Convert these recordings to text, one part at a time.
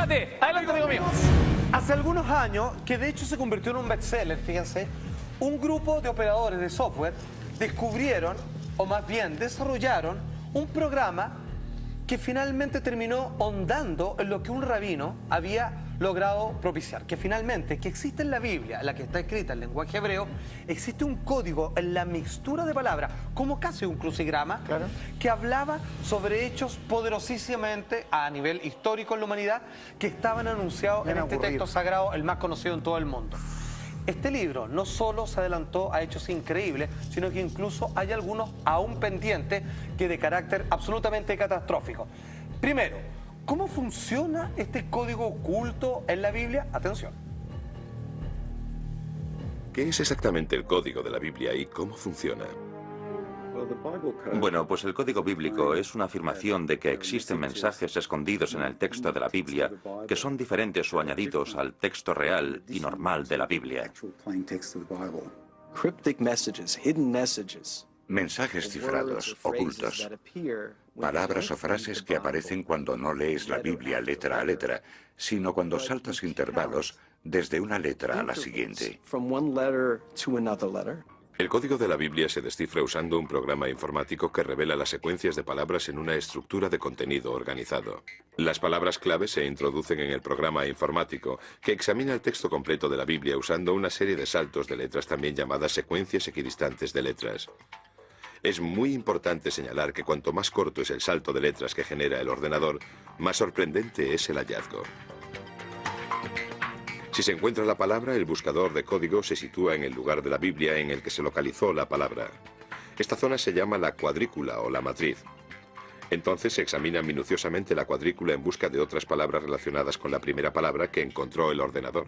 Adelante, amigo mío. Hace algunos años, que de hecho se convirtió en un bestseller, fíjense, un grupo de operadores de software descubrieron, o más bien desarrollaron, un programa que finalmente terminó hondando en lo que un rabino había logrado propiciar. Que finalmente, que existe en la Biblia, la que está escrita en lenguaje hebreo, existe un código en la mixtura de palabras, como casi un crucigrama, que hablaba sobre hechos poderosísimamente a nivel histórico en la humanidad, que estaban anunciados en este texto sagrado, el más conocido en todo el mundo. Este libro no solo se adelantó a hechos increíbles, sino que incluso hay algunos aún pendientes que de carácter absolutamente catastrófico. Primero, ¿cómo funciona este código oculto en la Biblia? Atención. ¿Qué es exactamente el código de la Biblia y cómo funciona? Bueno, pues el código bíblico es una afirmación de que existen mensajes escondidos en el texto de la Biblia que son diferentes o añadidos al texto real y normal de la Biblia. Mensajes cifrados, ocultos. Palabras o frases que aparecen cuando no lees la Biblia letra a letra, sino cuando saltas intervalos desde una letra a la siguiente. El código de la Biblia se descifra usando un programa informático que revela las secuencias de palabras en una estructura de contenido organizado. Las palabras clave se introducen en el programa informático, que examina el texto completo de la Biblia usando una serie de saltos de letras también llamadas secuencias equidistantes de letras. Es muy importante señalar que cuanto más corto es el salto de letras que genera el ordenador, más sorprendente es el hallazgo. Si se encuentra la palabra, el buscador de código se sitúa en el lugar de la Biblia en el que se localizó la palabra. Esta zona se llama la cuadrícula o la matriz. Entonces se examina minuciosamente la cuadrícula en busca de otras palabras relacionadas con la primera palabra que encontró el ordenador.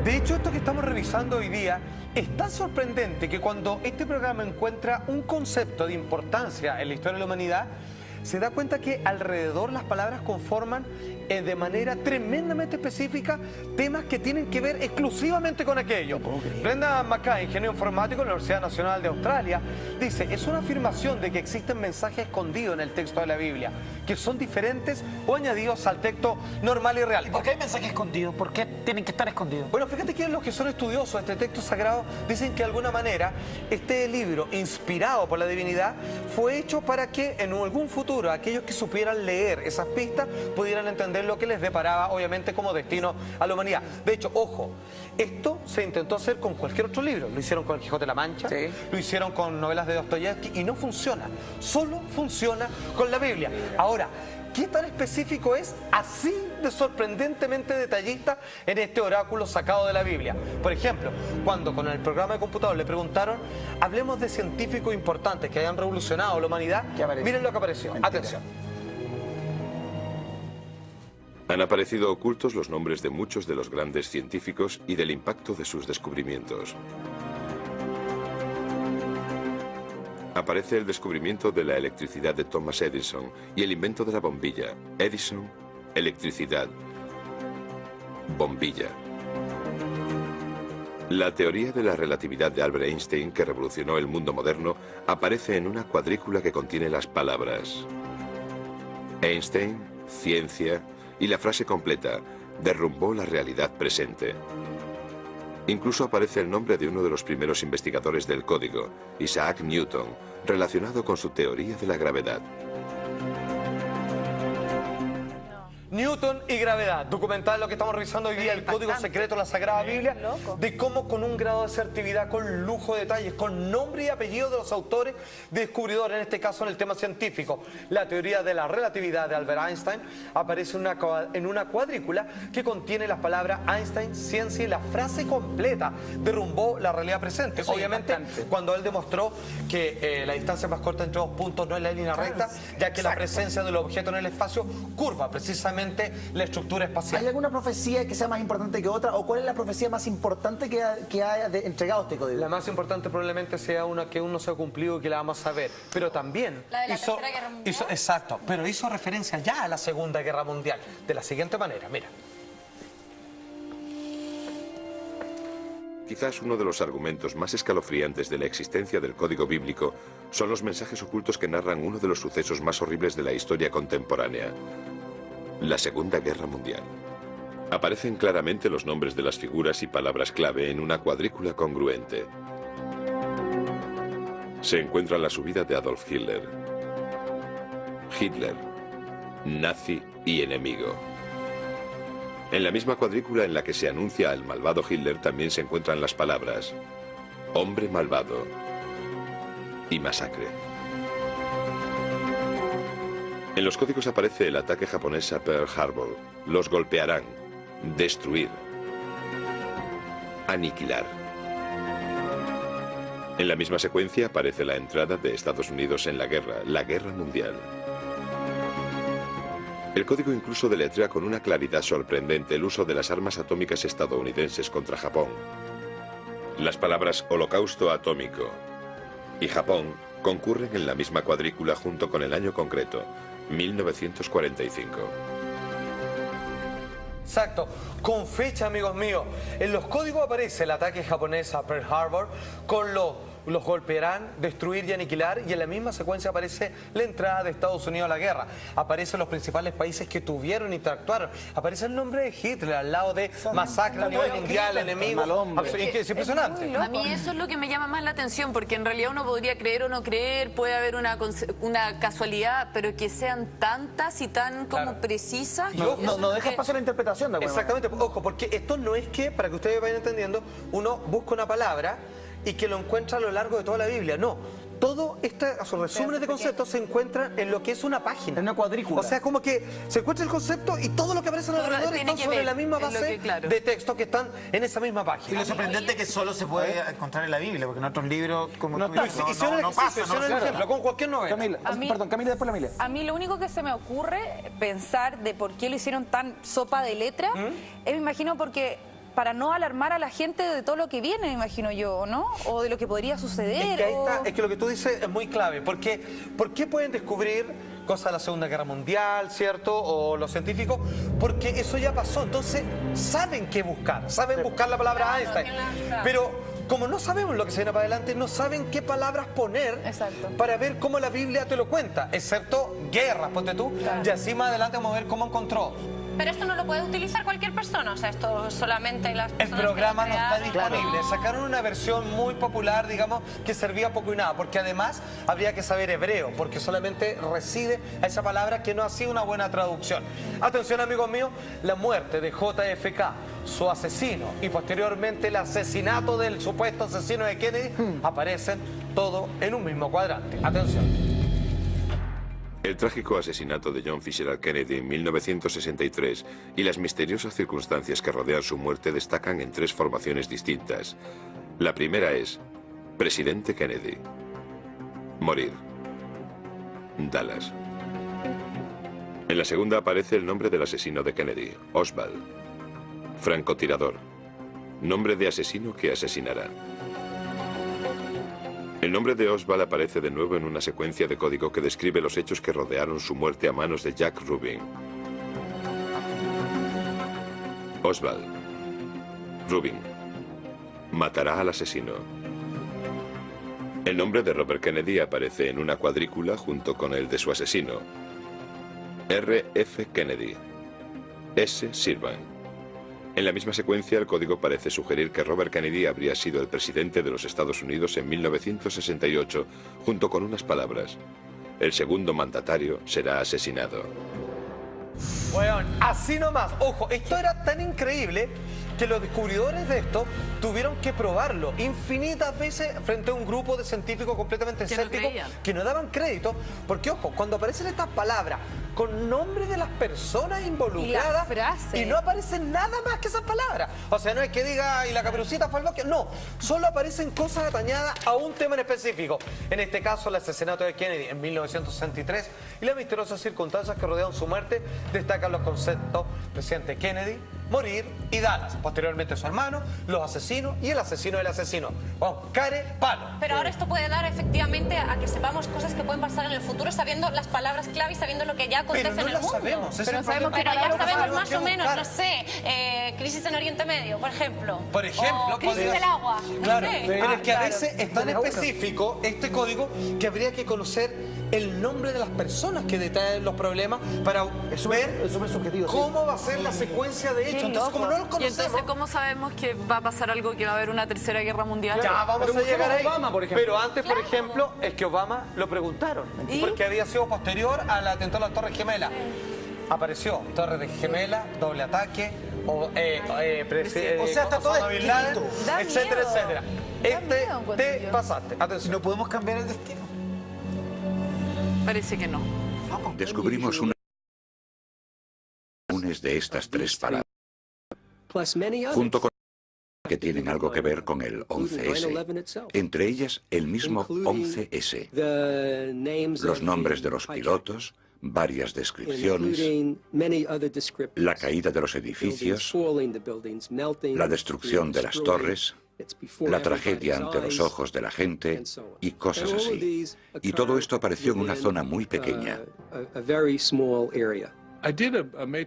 De hecho, esto que estamos revisando hoy día es tan sorprendente que cuando este programa encuentra un concepto de importancia en la historia de la humanidad, se da cuenta que alrededor las palabras conforman de manera tremendamente específica temas que tienen que ver exclusivamente con aquello. Brendan Mackay, ingeniero informático de la Universidad Nacional de Australia, dice, es una afirmación de que existen mensajes escondidos en el texto de la Biblia, que son diferentes o añadidos al texto normal y real. ¿Y por qué hay mensajes escondidos? ¿Por qué tienen que estar escondidos? Bueno, fíjate que los que son estudiosos de este texto sagrado dicen que de alguna manera este libro, inspirado por la divinidad, fue hecho para que en algún futuro aquellos que supieran leer esas pistas pudieran entender lo que les deparaba, obviamente, como destino a la humanidad. De hecho, ojo, esto se intentó hacer con cualquier otro libro. Lo hicieron con El Quijote de la Mancha, lo hicieron con novelas de Dostoyevsky y no funciona. Solo funciona con la Biblia. Ahora, ¿qué tan específico es? Así de sorprendentemente detallista en este oráculo sacado de la Biblia. Por ejemplo, cuando con el programa de computador le preguntaron, hablemos de científicos importantes que hayan revolucionado la humanidad, miren lo que apareció. Mentira. Atención. Han aparecido ocultos los nombres de muchos de los grandes científicos y del impacto de sus descubrimientos. Aparece el descubrimiento de la electricidad de Thomas Edison y el invento de la bombilla. Edison, electricidad, bombilla. La teoría de la relatividad de Albert Einstein, que revolucionó el mundo moderno, aparece en una cuadrícula que contiene las palabras Einstein, ciencia y la frase completa, derrumbó la realidad presente. Incluso aparece el nombre de uno de los primeros investigadores del código, Isaac Newton, relacionado con su teoría de la gravedad. Newton y gravedad, documental lo que estamos revisando hoy día, el código secreto de la Sagrada Biblia, de cómo con un grado de asertividad, con lujo de detalles, con nombre y apellido de los autores descubridores, en este caso en el tema científico, la teoría de la relatividad de Albert Einstein, aparece en una cuadrícula que contiene las palabras Einstein, ciencia y la frase completa, derrumbó la realidad presente. Obviamente, cuando él demostró que la distancia más corta entre dos puntos no es la línea recta, ya que la presencia del objeto en el espacio curva precisamente la estructura espacial. ¿Hay alguna profecía que sea más importante que otra? ¿O cuál es la profecía más importante que ha entregado este código? La más importante probablemente sea una que aún no se ha cumplido y que la vamos a ver. Pero también ¿La de la Tercera Guerra Mundial? Exacto, pero hizo referencia ya a la Segunda Guerra Mundial. De la siguiente manera, mira. Quizás uno de los argumentos más escalofriantes de la existencia del código bíblico son los mensajes ocultos que narran uno de los sucesos más horribles de la historia contemporánea. La Segunda Guerra Mundial. Aparecen claramente los nombres de las figuras y palabras clave en una cuadrícula congruente. Se encuentra la subida de Adolf Hitler. Hitler, nazi y enemigo. En la misma cuadrícula en la que se anuncia al malvado Hitler también se encuentran las palabras hombre malvado y masacre. En los códigos aparece el ataque japonés a Pearl Harbor. Los golpearán, destruir, aniquilar. En la misma secuencia aparece la entrada de Estados Unidos en la Guerra Mundial. El código incluso deletrea con una claridad sorprendente el uso de las armas atómicas estadounidenses contra Japón. Las palabras holocausto atómico y Japón concurren en la misma cuadrícula junto con el año concreto, 1945. Exacto, con fecha, amigos míos. En los códigos aparece el ataque japonés a Pearl Harbor con los golpearán, destruir y aniquilar, y en la misma secuencia aparece la entrada de Estados Unidos a la guerra. Aparecen los principales países que tuvieron e interactuaron. Aparece el nombre de Hitler al lado de masacre a nivel mundial, enemigos. Es impresionante. A mí eso es lo que me llama más la atención, porque en realidad uno podría creer o no creer, puede haber una casualidad, pero que sean tantas y tan como precisas. No deja espacio a la interpretación de alguna Exactamente, ojo, porque esto no es que, para que ustedes vayan entendiendo, uno busca una palabra y que lo encuentra a lo largo de toda la Biblia. No, todo estos resúmenes de conceptos se encuentran en lo que es una página. En una cuadrícula. O sea, como que se encuentra el concepto y todo lo que aparece alrededor están sobre la misma base de texto que están en esa misma página. Y lo sorprendente es que solo se puede encontrar en la Biblia, porque en otros libros como no pasa. Hicieron el ejemplo con cualquier novela. Camila, después la Emilia. A mí lo único que se me ocurre pensar de por qué lo hicieron tan sopa de letra, es, me imagino, porque para no alarmar a la gente de todo lo que viene, me imagino yo, ¿no? O de lo que podría suceder. Es que ahí está, es que lo que tú dices es muy clave, porque ¿por qué pueden descubrir cosas de la Segunda Guerra Mundial, cierto? O los científicos, porque eso ya pasó, entonces saben qué buscar, saben buscar la palabra Einstein, pero como no sabemos lo que se viene para adelante, no saben qué palabras poner para ver cómo la Biblia te lo cuenta, excepto guerras, ponte tú, y así más adelante vamos a ver cómo encontró. Pero esto no lo puede utilizar cualquier persona, o sea, esto solamente las personas. El programa no está disponible. Sacaron una versión muy popular, digamos, que servía poco y nada, porque además habría que saber hebreo, porque solamente reside a esa palabra que no ha sido una buena traducción. Atención, amigos míos, la muerte de JFK, su asesino, y posteriormente el asesinato del supuesto asesino de Kennedy, aparecen todo en un mismo cuadrante. Atención. El trágico asesinato de John Fitzgerald Kennedy en 1963 y las misteriosas circunstancias que rodean su muerte destacan en tres formaciones distintas. La primera es Presidente Kennedy. Morir. Dallas. En la segunda aparece el nombre del asesino de Kennedy, Oswald. Francotirador. Nombre de asesino que asesinará. El nombre de Oswald aparece de nuevo en una secuencia de código que describe los hechos que rodearon su muerte a manos de Jack Rubin. Oswald. Rubin. Matará al asesino. El nombre de Robert Kennedy aparece en una cuadrícula junto con el de su asesino. R.F. Kennedy. S. Sirvan. En la misma secuencia, el código parece sugerir que Robert Kennedy habría sido el presidente de los Estados Unidos en 1968, junto con unas palabras: el segundo mandatario será asesinado. Bueno, así nomás. Ojo, esto era tan increíble que los descubridores de esto tuvieron que probarlo infinitas veces frente a un grupo de científicos completamente escépticos que no daban crédito, porque ojo, cuando aparecen estas palabras con nombre de las personas involucradas y no aparece nada más que esas palabras, o sea, no es que diga y la Caperucita fue al bosque, no, solo aparecen cosas atañadas a un tema en específico, en este caso el asesinato de Kennedy en 1963 y las misteriosas circunstancias que rodean su muerte. Destacan los conceptos presidente Kennedy, morir y Dallas, posteriormente su hermano, los asesinos y el asesino del asesino. Vamos, care, palo. Pero ahora esto puede dar efectivamente a que sepamos cosas que pueden pasar en el futuro, sabiendo las palabras clave y sabiendo lo que ya acontece en el mundo. Pero no pero ya sabemos más o menos, no sé, crisis crisis en Oriente Medio, por ejemplo. Por ejemplo, O crisis del agua. No Claro, sé. pero es que a claro. veces es tan específico este código que habría que conocer el nombre de las personas que detallan los problemas para ver Es súper subjetivo. sí. cómo va a ser la secuencia de hechos. Entonces, como no los Y conocemos, entonces, ¿cómo sabemos que va a pasar algo, que va a haber una tercera guerra mundial? ya vamos a llegar ahí. Obama, por ejemplo. Pero antes, por ejemplo, es que Obama lo preguntaron. ¿Y? Porque había sido posterior al atentado a las Torres Gemelas. Apareció Torres de Gemelas, doble ataque, O sea, está todo Osama Bin Laden, escrito. Da etcétera, miedo. etcétera. Da Este miedo, encuentro te yo. pasaste. Si Atención. no podemos cambiar el destino. Parece que no. Descubrimos una comunes de estas tres palabras, junto con que tienen algo que ver con el 11S. Entre ellas, el mismo 11S. Los nombres de los pilotos, varias descripciones, la caída de los edificios, la destrucción de las torres, la tragedia ante los ojos de la gente y cosas así. Y todo esto apareció en una zona muy pequeña.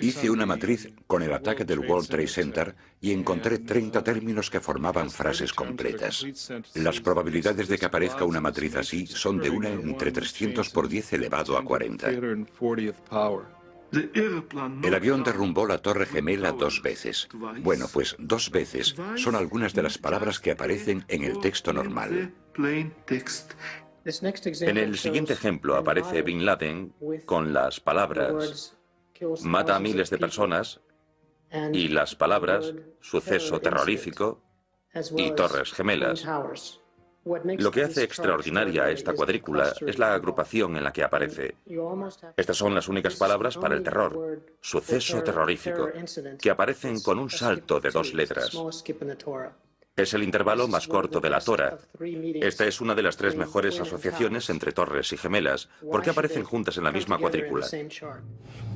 Hice una matriz con el ataque del World Trade Center y encontré 30 términos que formaban frases completas. Las probabilidades de que aparezca una matriz así son de 1 entre 300 por 10 elevado a 40. El avión derrumbó la Torre Gemela 2 veces. Bueno, pues 2 veces son algunas de las palabras que aparecen en el texto normal. En el siguiente ejemplo aparece Bin Laden con las palabras mata a miles de personas y las palabras suceso terrorífico y Torres Gemelas. Lo que hace extraordinaria a esta cuadrícula es la agrupación en la que aparece. Estas son las únicas palabras para el terror, suceso terrorífico, que aparecen con un salto de 2 letras. Es el intervalo más corto de la Torah. Esta es una de las 3 mejores asociaciones entre torres y gemelas, porque aparecen juntas en la misma cuadrícula.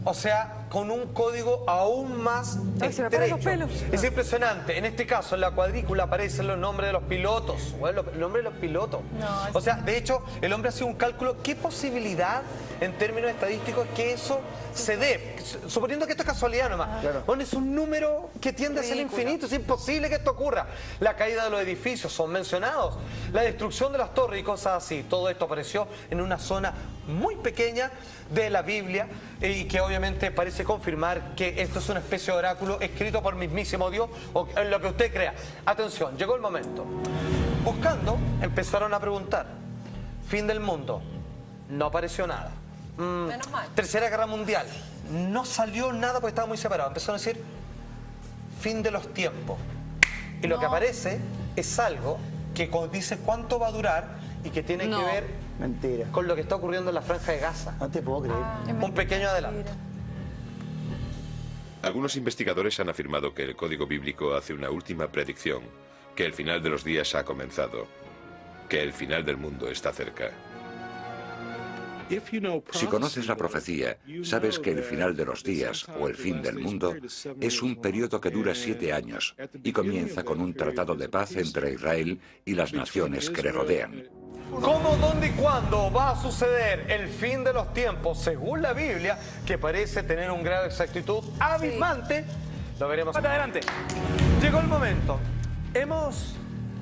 O sea, con un código aún más Ay, se me paran los estrecho. pelos. Es impresionante. En este caso, en la cuadrícula aparecen los nombres de los pilotos. Bueno, el nombre de los pilotos. No, o sea, de hecho, el hombre ha sido un cálculo. ¿Qué posibilidad, en términos estadísticos, que eso se dé? Suponiendo que esto es casualidad nomás. Claro. Bueno, es un número que tiende a ser infinito. Es imposible que esto ocurra. La caída de los edificios son mencionados. La destrucción de las torres y cosas así. Todo esto apareció en una zona muy pequeña de la Biblia y que obviamente parece confirmar que esto es una especie de oráculo escrito por mismísimo Dios o en lo que usted crea. Atención, llegó el momento. Buscando, empezaron a preguntar. Fin del mundo. No apareció nada. Menos mal. Tercera Guerra Mundial. No salió nada porque estaba muy separado. Empezaron a decir fin de los tiempos. Y lo que aparece es algo que dice cuánto va a durar y que tiene No. que ver Mentira. con lo que está ocurriendo en la Franja de Gaza. No te puedo creer. Un pequeño adelanto. Algunos investigadores han afirmado que el código bíblico hace una última predicción, que el final de los días ha comenzado, que el final del mundo está cerca. Si conoces la profecía, sabes que el final de los días o el fin del mundo es un periodo que dura 7 años y comienza con un tratado de paz entre Israel y las naciones que le rodean. ¿Cómo, dónde y cuándo va a suceder el fin de los tiempos según la Biblia, que parece tener un grado de exactitud abismante? Lo veremos. Adelante. Llegó el momento.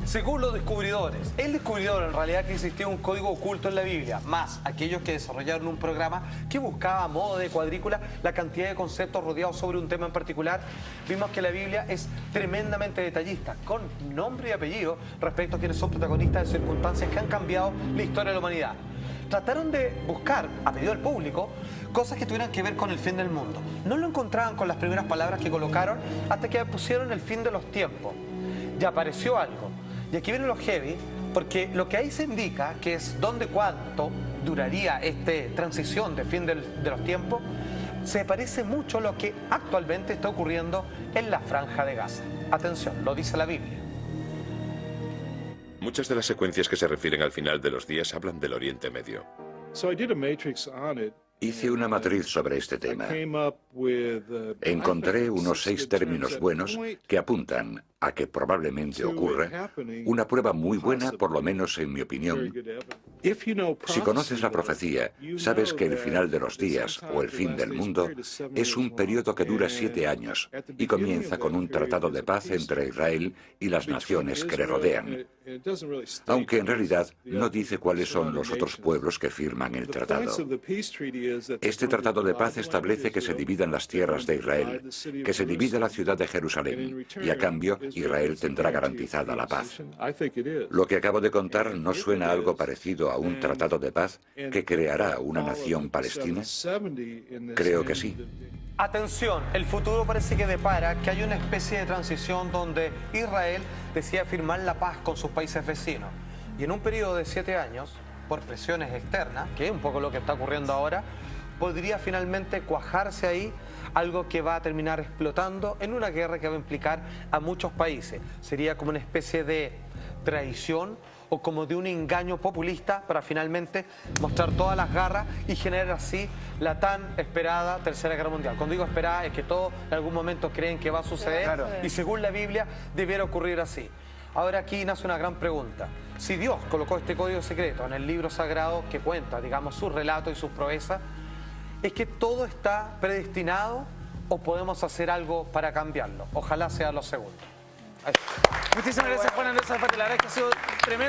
Según los descubridores, el descubridor en realidad que existía un código oculto en la Biblia, más aquellos que desarrollaron un programa que buscaba a modo de cuadrícula la cantidad de conceptos rodeados sobre un tema en particular, vimos que la Biblia es tremendamente detallista, con nombre y apellido respecto a quienes son protagonistas de circunstancias que han cambiado la historia de la humanidad. Trataron de buscar, a pedido del público, cosas que tuvieran que ver con el fin del mundo. No lo encontraban con las primeras palabras que colocaron hasta que pusieron el fin de los tiempos. Ya apareció algo. Y aquí viene lo heavy, porque lo que ahí se indica, que es dónde, cuánto duraría esta transición de fin de los tiempos, se parece mucho a lo que actualmente está ocurriendo en la Franja de Gaza. Atención, lo dice la Biblia. Muchas de las secuencias que se refieren al final de los días hablan del Oriente Medio. Hice una matriz sobre este tema. Encontré unos 6 términos buenos que apuntan a que probablemente ocurra, una prueba muy buena, por lo menos en mi opinión, Si conoces la profecía, sabes que el final de los días o el fin del mundo es un periodo que dura 7 años y comienza con un tratado de paz entre Israel y las naciones que le rodean, aunque en realidad no dice cuáles son los otros pueblos que firman el tratado. Este tratado de paz establece que se dividan las tierras de Israel, que se divida la ciudad de Jerusalén y a cambio Israel tendrá garantizada la paz. Lo que acabo de contar no suena a algo parecido a un tratado de paz que creará una nación palestina. Creo que sí. Atención, el futuro parece que depara que hay una especie de transición donde Israel decide firmar la paz con sus países vecinos. Y en un periodo de 7 años, por presiones externas, que es un poco lo que está ocurriendo ahora, podría finalmente cuajarse ahí algo que va a terminar explotando en una guerra que va a implicar a muchos países. Sería como una especie de traición o como de un engaño populista para finalmente mostrar todas las garras y generar así la tan esperada Tercera Guerra Mundial. Cuando digo esperada es que todos en algún momento creen que va a suceder y según la Biblia debiera ocurrir así. Ahora aquí nace una gran pregunta. Si Dios colocó este código secreto en el libro sagrado que cuenta, digamos, sus relatos y sus proezas, ¿es que todo está predestinado o podemos hacer algo para cambiarlo? Ojalá sea lo segundo. Muchísimas gracias, Juan Andrés Zafate. La verdad es que ha sido tremendo.